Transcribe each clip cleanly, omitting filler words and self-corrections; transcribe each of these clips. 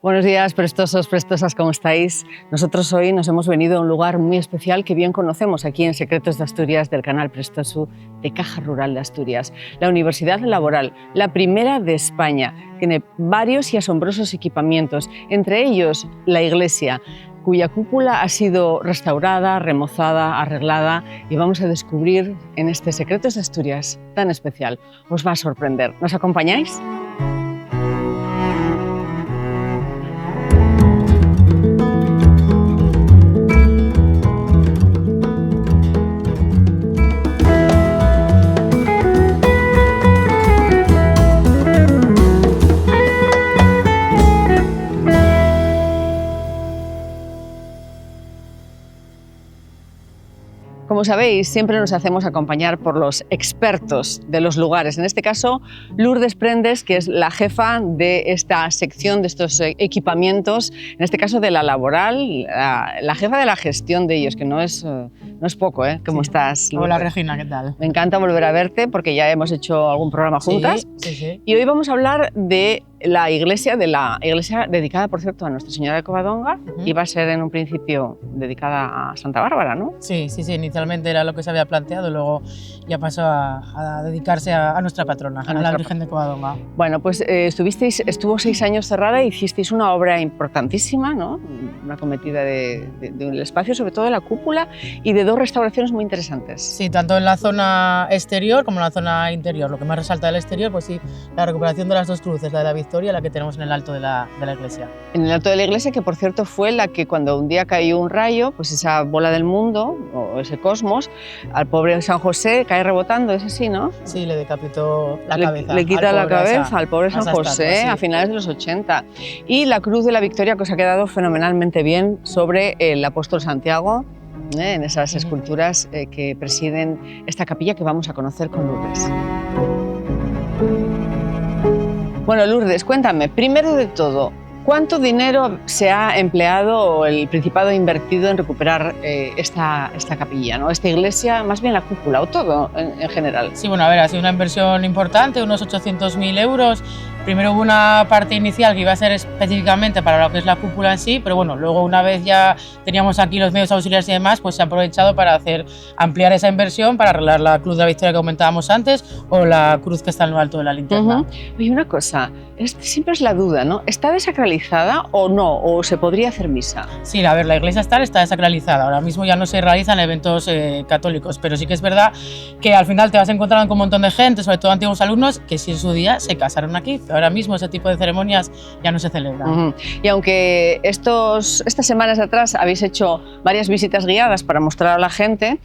Buenos días, prestosos, prestosas, ¿cómo estáis? Nosotros hoy nos hemos venido a un lugar muy especial que bien conocemos aquí en Secretos de Asturias del canal Prestoso de Caja Rural de Asturias. La Universidad Laboral, la primera de España, tiene varios y asombrosos equipamientos, entre ellos la iglesia, cuya cúpula ha sido restaurada, remozada, arreglada y vamos a descubrir en este Secretos de Asturias tan especial. Os va a sorprender. ¿Nos acompañáis? Como sabéis, siempre nos hacemos acompañar por los expertos de los lugares. En este caso, Lourdes Prendes, que es la jefa de esta sección de estos equipamientos, en este caso de la laboral, la jefa de la gestión de ellos, que no es poco, ¿eh? ¿Cómo estás, Lourdes? Hola, Regina, ¿qué tal? Me encanta volver a verte porque ya hemos hecho algún programa juntas. Sí. Y hoy vamos a hablar de la iglesia dedicada, por cierto, a Nuestra Señora de Covadonga. Iba a ser en un principio dedicada a Santa Bárbara, ¿no? Sí, inicialmente era lo que se había planteado, luego ya pasó a dedicarse a nuestra patrona, a la Virgen de Covadonga. Bueno, pues estuvo 6 años cerrada y hicisteis una obra importantísima, ¿no? Una cometida del espacio, sobre todo de la cúpula, y de 2 restauraciones muy interesantes. Sí, tanto en la zona exterior como en la zona interior. Lo que más resalta del exterior, pues sí, la recuperación de las 2 cruces, la de la Victoria, la que tenemos en el alto de la iglesia. En el alto de la iglesia, que por cierto fue la que cuando un día cayó un rayo, pues esa bola del mundo, o ese cosmos, al pobre San José cae rebotando, es así, ¿no? Sí, le decapitó la cabeza. Le quita la cabeza al pobre San José, estatua, sí. A finales de los 80. Y la cruz de la Victoria, que os ha quedado fenomenalmente bien sobre el apóstol Santiago, en esas esculturas que presiden esta capilla que vamos a conocer con Lourdes. Bueno, Lourdes, cuéntame, primero de todo, ¿cuánto dinero se ha empleado o el Principado ha invertido en recuperar esta capilla, ¿no? Esta iglesia, más bien la cúpula o todo en general? Sí, bueno, a ver, ha sido una inversión importante, unos 800.000 euros. Primero hubo una parte inicial que iba a ser específicamente para lo que es la cúpula en sí, pero bueno, luego una vez ya teníamos aquí los medios auxiliares y demás, pues se ha aprovechado para ampliar esa inversión, para arreglar la cruz de la Victoria que comentábamos antes o la cruz que está en lo alto de la linterna. Oye, una cosa, siempre es la duda, ¿no? ¿Está desacralizada o no? ¿O se podría hacer misa? Sí, a ver, la iglesia está desacralizada. Ahora mismo ya no se realizan eventos católicos, pero sí que es verdad que al final te vas encontrando con un montón de gente, sobre todo antiguos alumnos, que sí en su día se casaron aquí. Ahora mismo ese tipo de ceremonias ya no se celebran. Y aunque estas semanas atrás habéis hecho varias visitas guiadas para mostrar a la gente,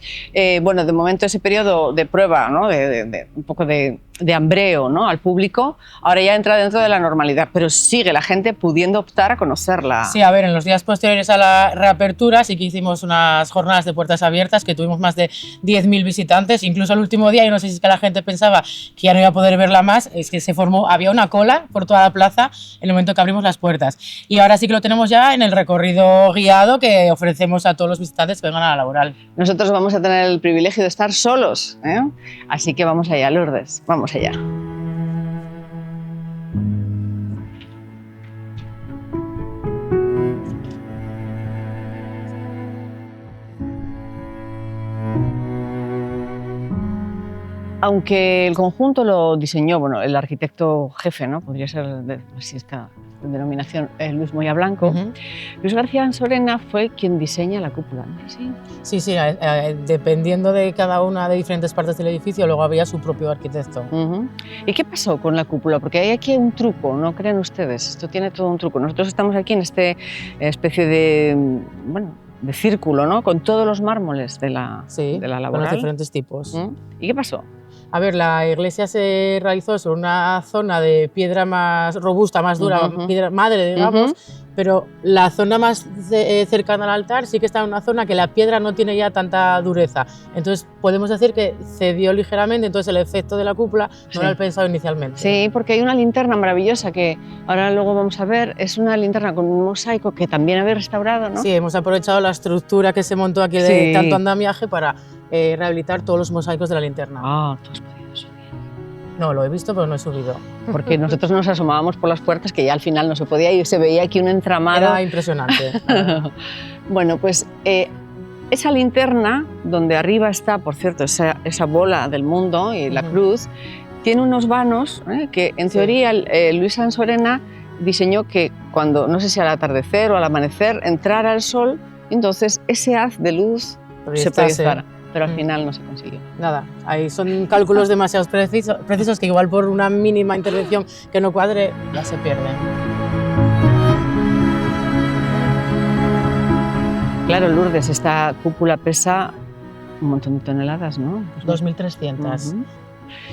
bueno, de momento ese periodo de prueba, ¿no? de un poco de hambreo, ¿no? Al público, ahora ya entra dentro de la normalidad, pero sigue la gente pudiendo optar a conocerla. Sí, a ver, en los días posteriores a la reapertura sí que hicimos unas jornadas de puertas abiertas que tuvimos más de 10.000 visitantes, incluso el último día, yo no sé si es que la gente pensaba que ya no iba a poder verla más, es que había una cola por toda la plaza en el momento que abrimos las puertas. Y ahora sí que lo tenemos ya en el recorrido guiado que ofrecemos a todos los visitantes que vengan a la laboral. Nosotros vamos a tener el privilegio de estar solos, ¿eh? Así que vamos allá, Lourdes, vamos allá. Aunque el conjunto lo diseñó, bueno, el arquitecto jefe, ¿no? Podría ser así esta denominación, Luis Moya Blanco. Luis García Ansorena fue quien diseña la cúpula, ¿no? Sí, dependiendo de cada una de diferentes partes del edificio, luego había su propio arquitecto. ¿Y qué pasó con la cúpula? Porque hay aquí un truco, ¿no creen ustedes? Esto tiene todo un truco. Nosotros estamos aquí en esta especie de círculo, ¿no? Con todos los mármoles de la laboral. Con los diferentes tipos. ¿Y qué pasó? A ver, la iglesia se realizó sobre una zona de piedra más robusta, más dura, piedra madre, digamos, pero la zona más cercana al altar sí que está en una zona que la piedra no tiene ya tanta dureza. Entonces podemos decir que cedió ligeramente, entonces el efecto de la cúpula no era el pensado inicialmente. Sí, porque hay una linterna maravillosa que ahora luego vamos a ver, es una linterna con un mosaico que también habéis restaurado, ¿no? Sí, hemos aprovechado la estructura que se montó aquí de tanto andamiaje para rehabilitar todos los mosaicos de la linterna. Todos podidos. No, lo he visto, pero no he subido. Porque nosotros nos asomábamos por las puertas, que ya al final no se podía ir, se veía aquí un entramado. Era impresionante. Bueno, pues esa linterna, donde arriba está, por cierto, esa bola del mundo y la cruz, tiene unos vanos que, en teoría, Luis Sansorena diseñó que cuando, no sé si al atardecer o al amanecer, entrara el sol, entonces ese haz de luz se proyectara. Pero al final no se consiguió. Nada, ahí son cálculos demasiado precisos que igual por una mínima intervención que no cuadre, ya se pierden. Claro, Lourdes, esta cúpula pesa un montón de toneladas, ¿no? 2.300.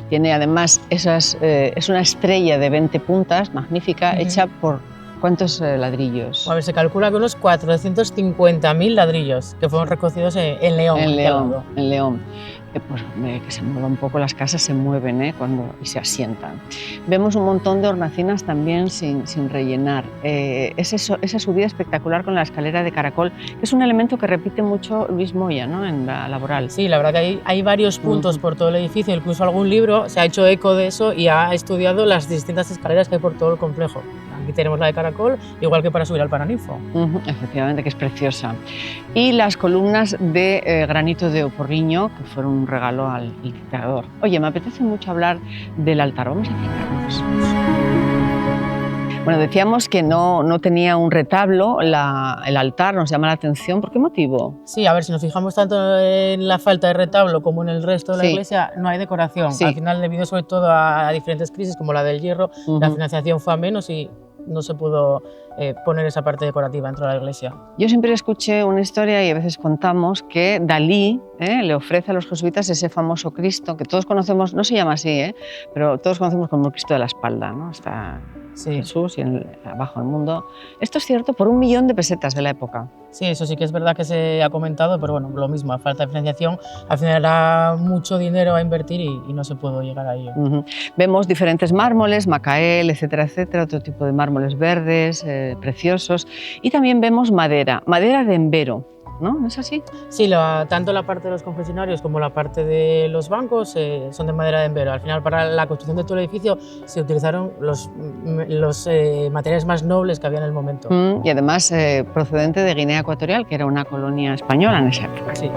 Tiene además es una estrella de 20 puntas, magnífica, hecha por ¿cuántos ladrillos? A ver, se calcula que unos 450.000 ladrillos que fueron recogidos en León. En León. Pues que se muevan un poco, las casas se mueven y se asientan. Vemos un montón de hornacinas también sin rellenar. Esa subida espectacular con la escalera de caracol, que es un elemento que repite mucho Luis Moya, ¿no?, en la Laboral. Sí, la verdad que hay varios puntos por todo el edificio, incluso algún libro se ha hecho eco de eso y ha estudiado las distintas escaleras que hay por todo el complejo. Aquí tenemos la de caracol, igual que para subir al Paraninfo. Efectivamente, que es preciosa. Y las columnas de granito de Oporriño, que fueron un regalo al dictador. Oye, me apetece mucho hablar del altar. Vamos a acercarnos. Bueno, decíamos que no tenía un retablo, el altar nos llama la atención. ¿Por qué motivo? Sí, a ver, si nos fijamos tanto en la falta de retablo como en el resto de la iglesia, no hay decoración. Al final, debido sobre todo a diferentes crisis como la del hierro, la financiación fue a menos y no se pudo poner esa parte decorativa dentro de la iglesia. Yo siempre escuché una historia y a veces contamos que Dalí le ofrece a los jesuitas ese famoso Cristo que todos conocemos, no se llama así, pero todos conocemos como el Cristo de la espalda, ¿no? Está Jesús y abajo el mundo. Esto es cierto, por 1.000.000 de pesetas de la época. Sí, eso sí que es verdad que se ha comentado, pero bueno, lo mismo, a falta de financiación, al final era mucho dinero a invertir y no se pudo llegar a ello. Vemos diferentes mármoles, Macael, etcétera, otro tipo de mármoles verdes, preciosos, y también vemos madera de Embero, ¿no? ¿No es así? Sí, tanto la parte de los confesionarios como la parte de los bancos son de madera de Embero. Al final, para la construcción de todo el edificio se utilizaron los materiales más nobles que había en el momento. Y además procedente de Guinea Ecuatorial, que era una colonia española en esa época. Sí.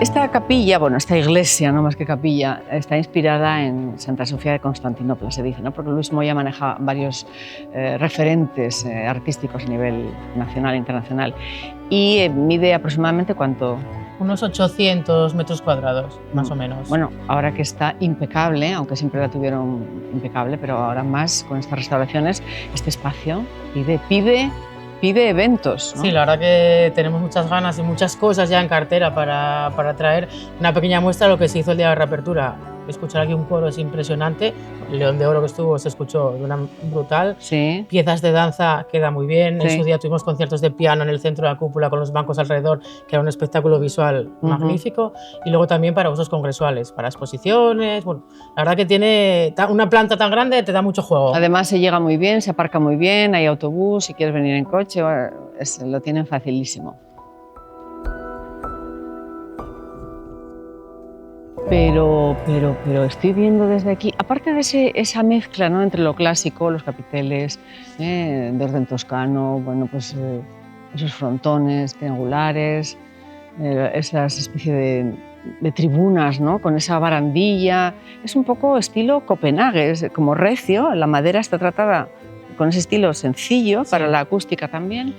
Esta capilla, bueno, esta iglesia, no más que capilla, está inspirada en Santa Sofía de Constantinopla, se dice, ¿no? Porque Luis Moya maneja varios referentes artísticos a nivel nacional e internacional. Y mide aproximadamente ¿cuánto? Unos 800 metros cuadrados, más o menos. Bueno, ahora que está impecable, aunque siempre la tuvieron impecable, pero ahora más con estas restauraciones, este espacio pide eventos, ¿no? Sí, la verdad que tenemos muchas ganas y muchas cosas ya en cartera para traer una pequeña muestra de lo que se hizo el día de reapertura. Escuchar aquí un coro es impresionante, el León de Oro que estuvo se escuchó de una brutal, piezas de danza queda muy bien, en su día tuvimos conciertos de piano en el centro de la cúpula con los bancos alrededor, que era un espectáculo visual magnífico, y luego también para usos congresuales, para exposiciones, bueno, la verdad que tiene una planta tan grande, te da mucho juego. Además se llega muy bien, se aparca muy bien, hay autobús, si quieres venir en coche, lo tienen facilísimo. Pero estoy viendo desde aquí, aparte de esa mezcla, ¿no?, entre lo clásico, los capiteles de orden toscano, bueno, pues esos frontones triangulares, esas especie de tribunas, ¿no?, con esa barandilla, es un poco estilo Copenhague, es como recio, la madera está tratada con ese estilo sencillo para la acústica también,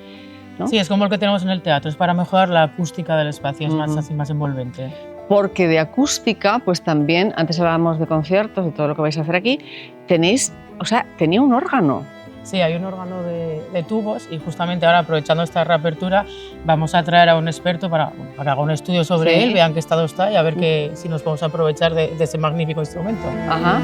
¿no? Sí, es como el que tenemos en el teatro, es para mejorar la acústica del espacio, es más envolvente. Porque de acústica, pues también, antes hablábamos de conciertos y todo lo que vais a hacer aquí, tenía un órgano. Sí, hay un órgano de tubos y justamente ahora, aprovechando esta reapertura, vamos a traer a un experto para que haga un estudio sobre él, vean qué estado está y a ver si nos podemos aprovechar de ese magnífico instrumento. Ajá.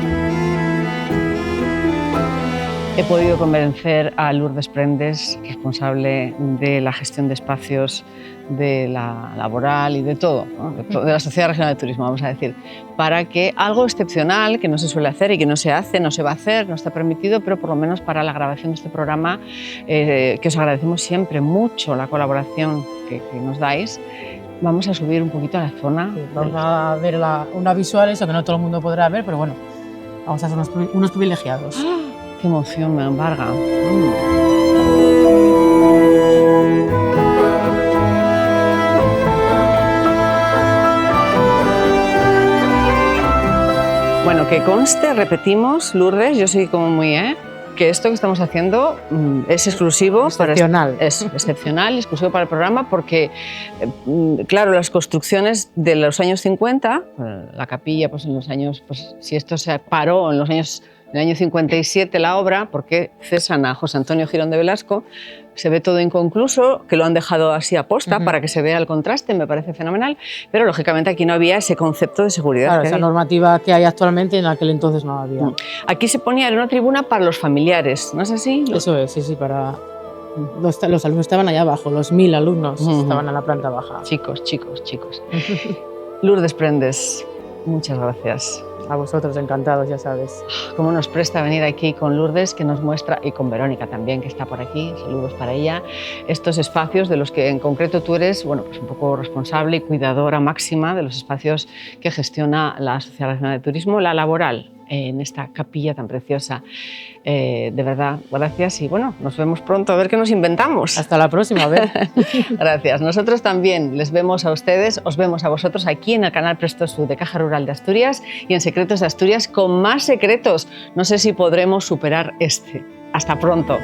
He podido convencer a Lourdes Prendes, responsable de la gestión de espacios de la Laboral y de todo, ¿no?, de la Sociedad Regional de Turismo, vamos a decir, para que algo excepcional que no se suele hacer y que no se hace, no se va a hacer, no está permitido, pero por lo menos para la grabación de este programa, que os agradecemos siempre mucho la colaboración que nos dais, vamos a subir un poquito a la zona. Sí, vamos a ver una visual, eso que no todo el mundo podrá ver, pero bueno, vamos a ser unos privilegiados. ¡Ah! ¡Qué emoción me embarga! Bueno, que conste, repetimos, Lourdes, yo soy como muy, que esto que estamos haciendo es exclusivo. Excepcional. Es excepcional, exclusivo para el programa, porque, claro, las construcciones de los años 50, la capilla, pues en los años, pues si esto se paró en los años, en el año 57 la obra, porque cesan a José Antonio Girón de Velasco, se ve todo inconcluso, que lo han dejado así a posta para que se vea el contraste, me parece fenomenal, pero lógicamente aquí no había ese concepto de seguridad. Claro, esa normativa que hay actualmente en aquel entonces no había. Aquí se ponía en una tribuna para los familiares, ¿no es así? Eso es, sí, para... Los alumnos estaban allá abajo, los 1000 alumnos estaban en la planta baja. Chicos. Lourdes Prendes, muchas gracias. A vosotros, encantados, ya sabes. Cómo nos presta venir aquí con Lourdes, que nos muestra, y con Verónica también, que está por aquí, saludos para ella, estos espacios de los que en concreto tú eres, bueno, pues un poco responsable y cuidadora máxima de los espacios que gestiona la Sociedad Nacional de Turismo, la laboral, en esta capilla tan preciosa. De verdad, gracias y bueno, nos vemos pronto a ver qué nos inventamos. Hasta la próxima, a ver. Gracias. Nosotros también les vemos a ustedes, os vemos a vosotros aquí en el canal Prestosu de Caja Rural de Asturias y en Secretos de Asturias con más secretos. No sé si podremos superar este. Hasta pronto.